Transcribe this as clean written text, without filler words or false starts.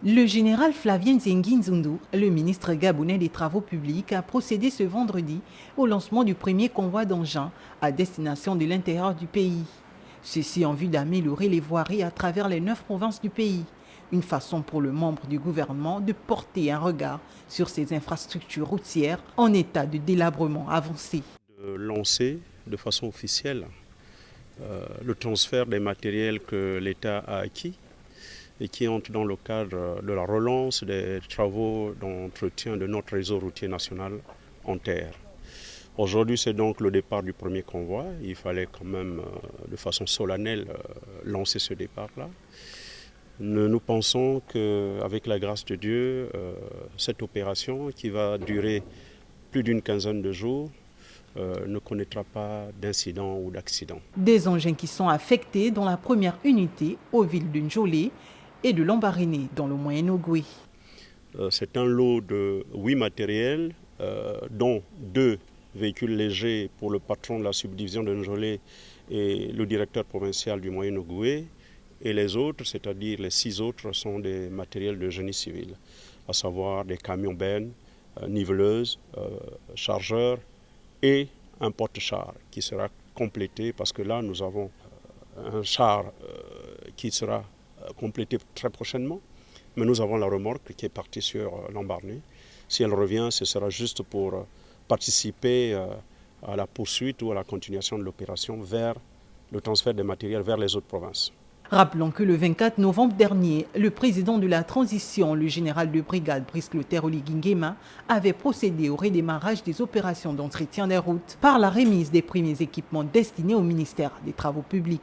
Le général Flavien Zengi Nzundu, le ministre gabonais des Travaux publics, a procédé ce vendredi au lancement du premier convoi d'engins à destination de l'intérieur du pays. Ceci en vue d'améliorer les voiries à travers les 9 provinces du pays. Une façon pour le membre du gouvernement de porter un regard sur ces infrastructures routières en état de délabrement avancé. De lancer de façon officielle le transfert des matériels que l'État a acquis et qui entrent dans le cadre de la relance des travaux d'entretien de notre réseau routier national en terre. Aujourd'hui, c'est donc le départ du premier convoi. Il fallait quand même, de façon solennelle, lancer ce départ-là. Nous pensons qu'avec la grâce de Dieu, cette opération qui va durer plus d'une quinzaine de jours ne connaîtra pas d'incident ou d'accident. Des engins qui sont affectés dans la première unité aux villes de Njolé et de Lambaréné dans le Moyen-Ogooué. C'est un lot de 8 matériels, dont 2 véhicules légers pour le patron de la subdivision de Njolé et le directeur provincial du Moyen-Ogooué. Et les autres, c'est-à-dire les 6 autres, sont des matériels de génie civil, à savoir des camions-bennes, niveleuses, chargeurs et un porte-char qui sera complété parce que là, nous avons un char qui sera complété très prochainement. Mais nous avons la remorque qui est partie sur Lambaréné. Si elle revient, ce sera juste pour participer à la poursuite ou à la continuation de l'opération vers le transfert des matériels vers les autres provinces. Rappelons que le 24 novembre dernier, le président de la transition, le général de brigade Brice Clotaire Oligui Nguema, avait procédé au redémarrage des opérations d'entretien des routes par la remise des premiers équipements destinés au ministère des Travaux publics.